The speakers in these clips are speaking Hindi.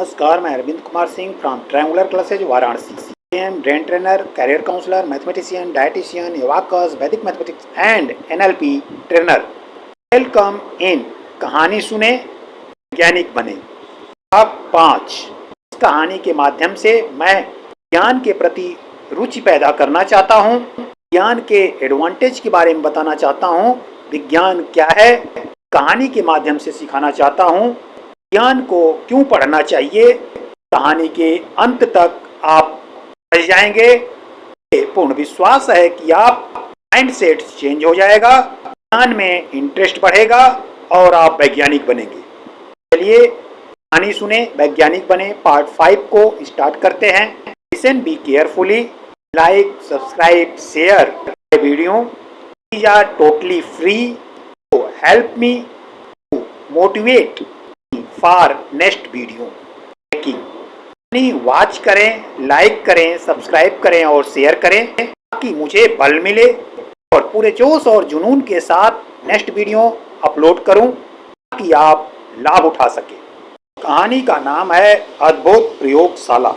नमस्कार, मैं Arvind Kumar Singh from triangular classes Varanasi. CM, brain trainer, career counsellor, mathematician, dietitian, योगाकर्स, Vedic mathematics and NLP trainer. Welcome in कहानी सुने, वैज्ञानिक बने। भाग 5। इस कहानी के माध्यम से मैं ज्ञान के प्रति रुचि पैदा करना चाहता हूँ, ज्ञान के एडवांटेज के बारे में बताना चाहता हूँ, विज्ञान क्या है, कहानी के माध्यम से सिखाना चाहता हूँ, ज्ञान को क्यों पढ़ना चाहिए। कहानी के अंत तक आप समझ जाएंगे। पूर्ण विश्वास है कि आप माइंड सेट चेंज हो जाएगा, ज्ञान में इंटरेस्ट बढ़ेगा और आप वैज्ञानिक बनेंगे। चलिए कहानी सुने, वैज्ञानिक बने पार्ट 5 को स्टार्ट करते हैं। Listen be carefully, like, subscribe, share video. These are totally free, help me to motivate for next video making. Watch करें, लाइक करें, सब्सक्राइब करें और शेयर करें ताकि मुझे बल मिले और पूरे जोश और जुनून के साथ नेक्स्ट वीडियो अपलोड करूं ताकि आप लाभ उठा सकें। कहानी का नाम है अद्भुत प्रयोगशाला।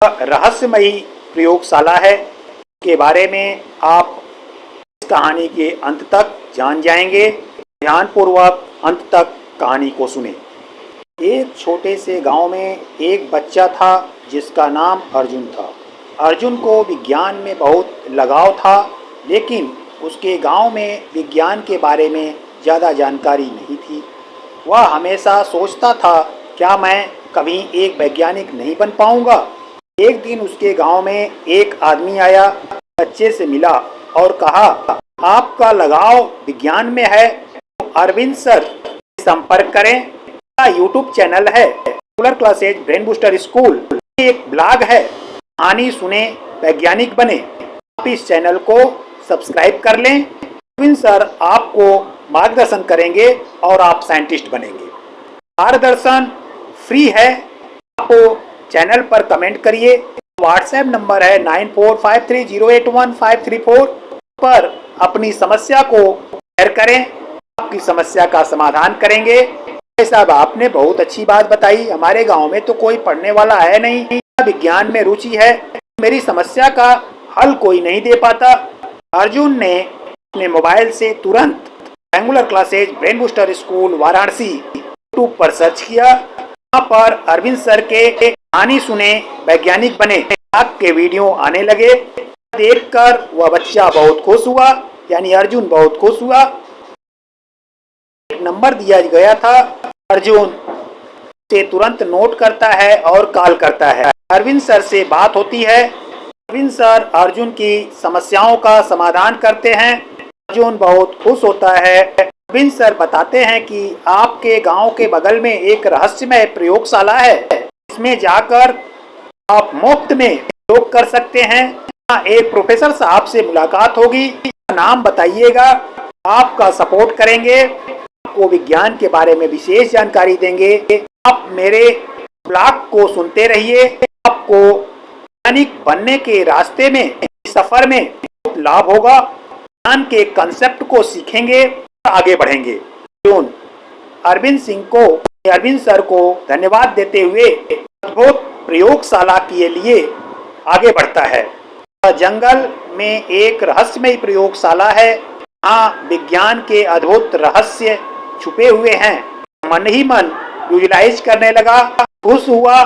रहस्यमयी प्रयोगशाला है के बारे में आप इस कहानी के अंत तक जान जाएंगे। ध्यानपूर्वक अंत तक कहानी को सुने। एक छोटे से गांव में एक बच्चा था जिसका नाम अर्जुन था। अर्जुन को विज्ञान में बहुत लगाव था, लेकिन उसके गांव में विज्ञान के बारे में ज़्यादा जानकारी नहीं थी। वह हमेशा सोचता था, क्या मैं कभी एक वैज्ञानिक नहीं बन पाऊंगा। एक दिन उसके गांव में एक आदमी आया, बच्चे से मिला और कहा, आपका लगाव विज्ञान में है तो अरविंद सर से संपर्क करें। यूट्यूब चैनल है triangular classes brain booster school, एक ब्लॉग है, कहानी सुने वैज्ञानिक बने। आप इस चैनल को सब्सक्राइब कर लें। अरविंद सर आपको मार्गदर्शन करेंगे और आप साइंटिस्ट बनेंगे। मार्गदर्शन फ्री है। आप चैनल पर कमेंट करिए। व्हाट्सएप नंबर है 9453081534 पर अपनी समस्या को शेयर करें, आपकी समस्या का समाधान करेंगे। साहब, आपने बहुत अच्छी बात बताई। हमारे गांव में तो कोई पढ़ने वाला है नहीं, विज्ञान में रुचि है, मेरी समस्या का हल कोई नहीं दे पाता। अर्जुन ने अपने मोबाइल से तुरंत triangular classes brain booster school Varanasi YouTube पर सर्च किया। वहाँ पर अरविंद सर के कहानी सुने वैज्ञानिक बने के वीडियो आने लगे। देखकर वह बच्चा बहुत खुश हुआ, यानी अर्जुन बहुत खुश हुआ। एक नंबर दिया गया था, अर्जुन से तुरंत नोट करता है और कॉल करता है। अरविंद सर से बात होती है। अरविंद सर अर्जुन की समस्याओं का समाधान करते हैं। अर्जुन बहुत खुश होता है। अरविंद सर बताते हैं कि आपके गांव के बगल में एक रहस्यमय प्रयोगशाला है, इसमें जाकर आप मुफ्त में प्रयोग कर सकते हैं। यहाँ एक प्रोफेसर साहब से मुलाकात होगी, नाम बताइएगा, आपका सपोर्ट करेंगे, को विज्ञान के बारे में विशेष जानकारी देंगे। आप मेरे ब्लॉग को सुनते रहिए, आपको वैज्ञानिक बनने के रास्ते में, सफर में बहुत लाभ होगा। ज्ञान के कंसेप्ट को सीखेंगे और आगे बढ़ेंगे। अरविंद सर को धन्यवाद देते हुए अद्भुत प्रयोगशाला के लिए आगे बढ़ता है। जंगल में एक रहस्यमय प्रयोगशाला है, यहाँ विज्ञान के अद्भुत रहस्य छुपे हुए हैं। मन ही मन विजुलाइज करने लगा, खुश हुआ।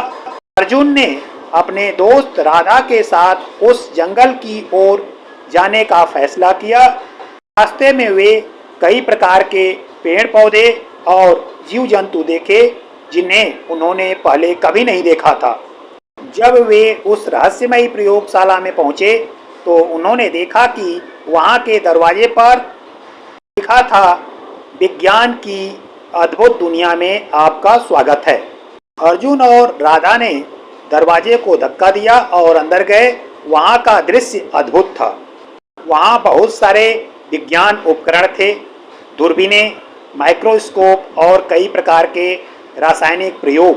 अर्जुन ने अपने दोस्त राधा के साथ उस जंगल की ओर जाने का फैसला किया। रास्ते में वे कई प्रकार के पेड़ पौधे और जीव जंतु देखे जिन्हें उन्होंने पहले कभी नहीं देखा था। जब वे उस रहस्यमयी प्रयोगशाला में पहुंचे तो उन्होंने देखा कि वहां के दरवाजे पर लिखा था, विज्ञान की अद्भुत दुनिया में आपका स्वागत है। अर्जुन और राधा ने दरवाजे को धक्का दिया और अंदर गए। वहां का दृश्य अद्भुत था। वहां बहुत सारे विज्ञान उपकरण थे, दूरबीनें, माइक्रोस्कोप और कई प्रकार के रासायनिक प्रयोग।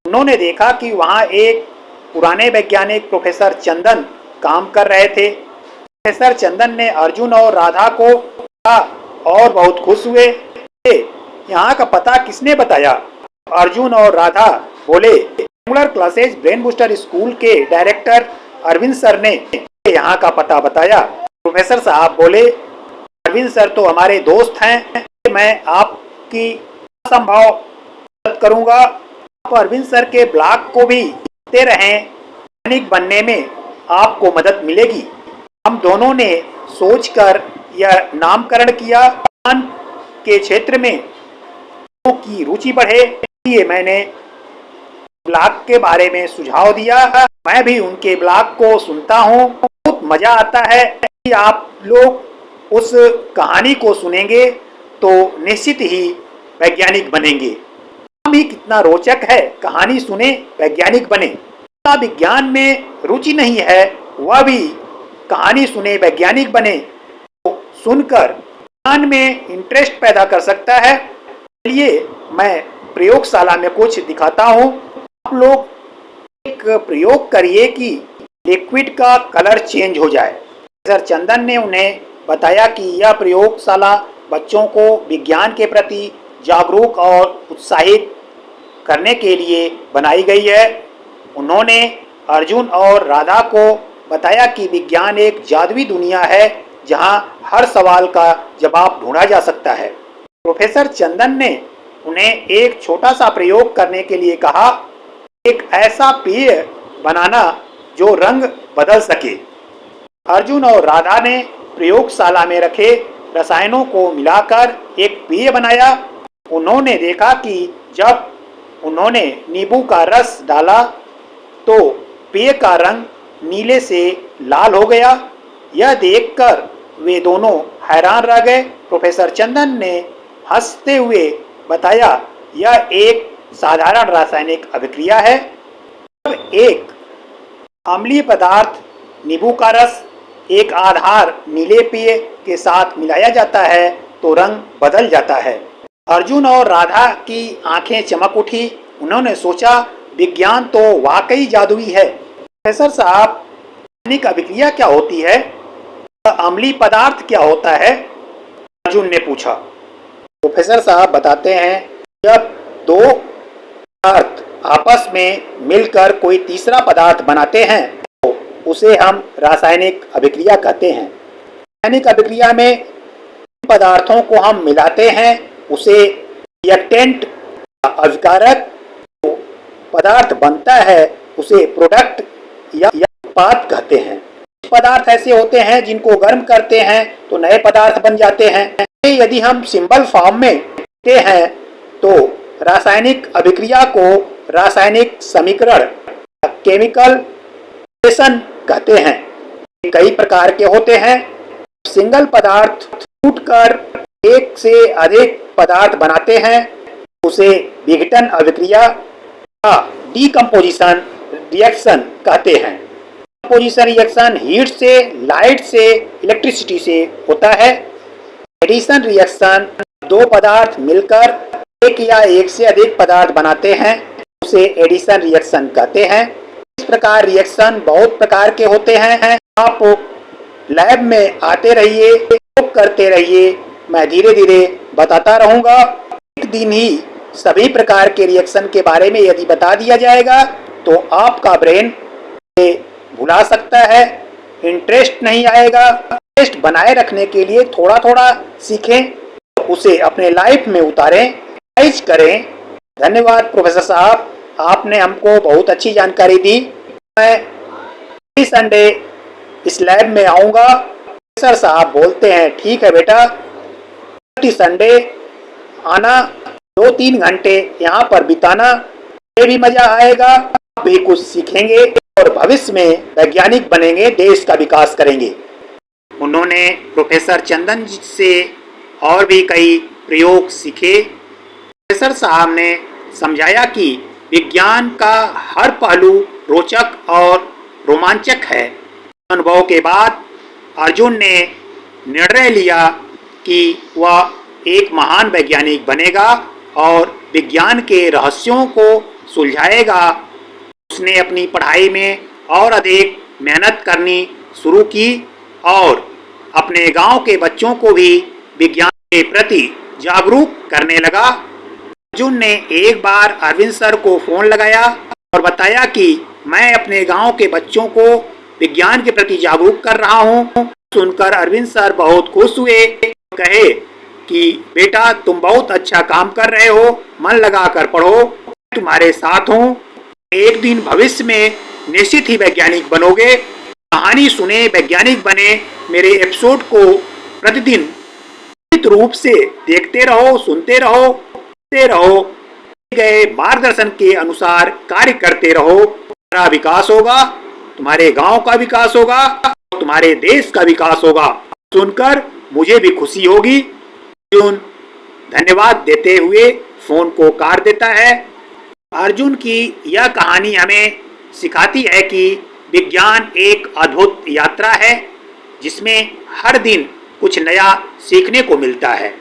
उन्होंने देखा कि वहां एक पुराने वैज्ञानिक प्रोफेसर चंदन काम कर रहे थे। प्रोफेसर चंदन ने अर्जुन और राधा को कहा और बहुत खुश हुए। यहाँ का पता किसने बताया? अर्जुन और राधा बोले। Triangular classes brain booster school के डायरेक्टर अरविंद सर ने यहाँ का पता बताया। प्रोफेसर साहब बोले, अरविंद सर तो हमारे दोस्त हैं, मैं आपकी असंभव मदद करूंगा। आप अरविंद सर के ब्लॉग को भी देखते रहें, वैज्ञानिक बनने में आपको मदद मिलेगी। हम दोनों ने सोचकर यह नामकरण किया। विज्ञान के क्षेत्र में लोगों की रुचि बढ़े, इसलिए मैंने ब्लॉग के बारे में सुझाव दिया। मैं भी उनके ब्लॉग को सुनता हूँ, बहुत मजा आता है। कि आप लोग उस कहानी को सुनेंगे तो निश्चित ही वैज्ञानिक बनेंगे। नाम ही कितना रोचक है, कहानी सुने वैज्ञानिक बने। विज्ञान में रुचि नहीं है, वह भी कहानी सुने वैज्ञानिक बने, तो सुनकर विज्ञान में इंटरेस्ट पैदा कर सकता है। चलिए मैं प्रयोगशाला में कुछ दिखाता हूँ। आप लोग एक प्रयोग करिए कि लिक्विड का कलर चेंज हो जाए। सर चंदन ने उन्हें बताया कि यह प्रयोगशाला बच्चों को विज्ञान के प्रति जागरूक और उत्साहित करने के लिए बनाई गई है। उन्होंने अर्जुन और राधा को बताया कि विज्ञान एक जादुई दुनिया है जहां हर सवाल का जवाब ढूंढा जा सकता है। प्रोफेसर चंदन ने उन्हें एक छोटा सा प्रयोग करने के लिए कहा, एक ऐसा पेय बनाना जो रंग बदल सके। अर्जुन और राधा ने प्रयोगशाला में रखे रसायनों को मिलाकर एक पेय बनाया। उन्होंने देखा कि जब उन्होंने नींबू का रस डाला तो पेय का रंग नीले से लाल हो गया। यह देखकर वे दोनों हैरान रह गए। प्रोफेसर चंदन ने हंसते हुए बताया, यह एक साधारण रासायनिक अभिक्रिया है। जब एक अम्लीय पदार्थ नींबू का रस एक आधार नीले पेय के साथ मिलाया जाता है तो रंग बदल जाता है। अर्जुन और राधा की आंखें चमक उठी। उन्होंने सोचा, विज्ञान तो वाकई जादुई है। प्रोफेसर साहब, रासायनिक अभिक्रिया क्या होती है? अम्लीय पदार्थ क्या होता है? अर्जुन ने पूछा। प्रोफेसर साहब बताते हैं, जब दो पदार्थ आपस में मिलकर कोई तीसरा पदार्थ बनाते हैं तो उसे हम रासायनिक अभिक्रिया कहते हैं। रासायनिक अभिक्रिया में पदार्थों को हम मिलाते हैं, उसे रिएक्टेंट अभिकारक पदार्थ बनता है, उसे प्रोडक्ट या उत्पाद कहते हैं। पदार्थ ऐसे होते हैं जिनको गर्म करते हैं तो नए पदार्थ बन जाते हैं। यदि हम सिंबल फॉर्म में लिखते हैं तो रासायनिक अभिक्रिया को रासायनिक समीकरण केमिकल रिएक्शन कहते हैं। कई प्रकार के होते हैं। सिंगल पदार्थ टूटकर एक से अधिक पदार्थ बनाते हैं, उसे विघटन अभिक्रिया या डीकम्पोजिशन रिएक्शन कहते हैं। डीकम्पोजिशन रिएक्शन हीट से, लाइट से, इलेक्ट्रिसिटी से होता है। एडिशन रिएक्शन दो पदार्थ मिलकर एक या एक से अधिक पदार्थ बनाते हैं, उसे एडिशन रिएक्शन कहते हैं। इस प्रकार रिएक्शन बहुत प्रकार के होते हैं। आप लैब में आते रहिए, प्रयोग करते रहिए, मैं धीरे धीरे बताता रहूँगा। एक दिन ही सभी प्रकार के रिएक्शन के बारे में यदि बता दिया जाएगा तो आपका ब्रेन भुला सकता है, इंटरेस्ट नहीं आएगा। इंटरेस्ट बनाए रखने के लिए थोड़ा थोड़ा सीखें, उसे अपने लाइफ में उतारें, एनालाइज करें। धन्यवाद प्रोफेसर साहब, आपने हमको बहुत अच्छी जानकारी दी। मैं इस संडे इस लैब में आऊँगा। प्रोफेसर साहब बोलते हैं, ठीक है बेटा, इस संडे आना, 2-3 घंटे यहाँ पर बिताना, ये भी मजा आएगा, आप भी कुछ सीखेंगे और भविष्य में वैज्ञानिक बनेंगे, देश का विकास करेंगे। उन्होंने प्रोफेसर चंदन जी से और भी कई प्रयोग सीखे। प्रोफेसर साहब ने समझाया कि विज्ञान का हर पहलू रोचक और रोमांचक है। अनुभव के बाद अर्जुन ने निर्णय लिया कि वह एक महान वैज्ञानिक बनेगा और विज्ञान के रहस्यों को सुलझाएगा। उसने अपनी पढ़ाई में और अधिक मेहनत करनी शुरू की और अपने गांव के बच्चों को भी विज्ञान के प्रति जागरूक करने लगा। अर्जुन ने एक बार अरविंद सर को फोन लगाया और बताया कि मैं अपने गांव के बच्चों को विज्ञान के प्रति जागरूक कर रहा हूं। सुनकर अरविंद सर बहुत खुश हुए, कहे कि बेटा तुम बहुत अच्छा काम कर रहे हो, मन लगाकर पढ़ो, मैं तुम्हारे साथ हूं। एक दिन भविष्य में निश्चित ही वैज्ञानिक बनोगे। कहानी सुने, वैज्ञानिक बने। मेरे एपिसोड को प्रतिदिन नियमित रूप से देखते रहो, सुनते रहो, गए मार्गदर्शन के अनुसार कार्य करते रहो। तुम्हारा विकास होगा, तुम्हारे गांव का विकास होगा, तुम्हारे देश का विकास होगा। सुनकर मुझे भी खुशी होगी। अर्जुन धन्यवाद देते हुए फोन को काट देता है। अर्जुन की यह कहानी हमें सिखाती है कि विज्ञान एक अद्भुत यात्रा है जिसमें हर दिन कुछ नया सीखने को मिलता है।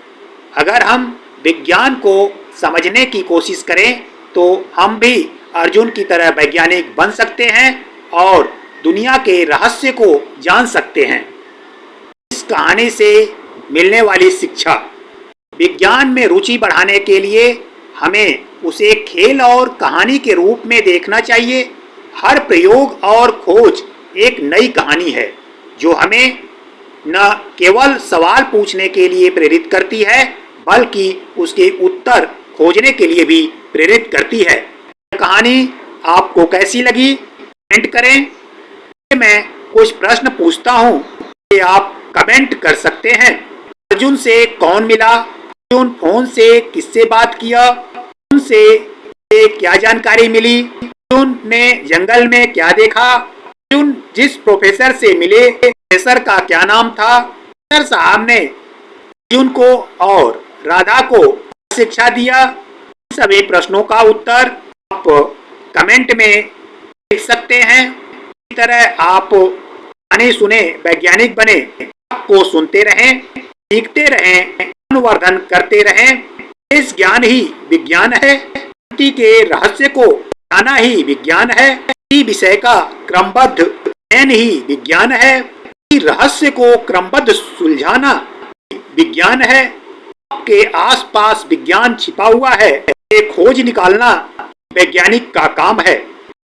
अगर हम विज्ञान को समझने की कोशिश करें तो हम भी अर्जुन की तरह वैज्ञानिक बन सकते हैं और दुनिया के रहस्य को जान सकते हैं। इस कहानी से मिलने वाली शिक्षा, विज्ञान में रुचि बढ़ाने के लिए हमें उसे खेल और कहानी के रूप में देखना चाहिए। हर प्रयोग और खोज एक नई कहानी है जो हमें न केवल सवाल पूछने के लिए प्रेरित करती है बल्कि उसके उत्तर खोजने के लिए भी प्रेरित करती है। कहानी आपको कैसी लगी कमेंट करें। मैं कुछ प्रश्न पूछता हूं, ये आप कमेंट कर सकते हैं। अर्जुन से कौन मिला? अर्जुन फोन से किससे बात किया? अर्जुन से क्या जानकारी मिली? अर्जुन ने जंगल में क्या देखा? अर्जुन जिस प्रोफेसर से मिले, प्रोफेसर का क्या नाम था? प्रोफेसर साहब ने अर्जुन को और राधा को शिक्षा दिया। सभी प्रश्नों का उत्तर आप कमेंट में लिख सकते हैं। इसी तरह आप कहानी सुने, वैज्ञानिक बने, आपको सुनते रहें, सीखते रहें, अनुवर्धन करते रहें। इस ज्ञान ही विज्ञान है, प्रकृति के रहस्य को जाना ही विज्ञान है। इसी विषय का क्रमबद्ध अध्ययन ही विज्ञान है। रहस्य को क्रमबद्ध सुलझाना विज्ञान है। आपके आसपास विज्ञान छिपा हुआ है, ये खोज निकालना वैज्ञानिक का काम है।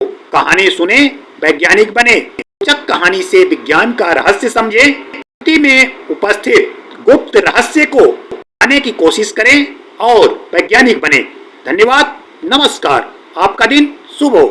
कहानी सुने, वैज्ञानिक बने, रोचक कहानी से विज्ञान का रहस्य समझे, प्रकृति में उपस्थित गुप्त रहस्य को पाने की कोशिश करें और वैज्ञानिक बने। धन्यवाद, नमस्कार, आपका दिन शुभ हो।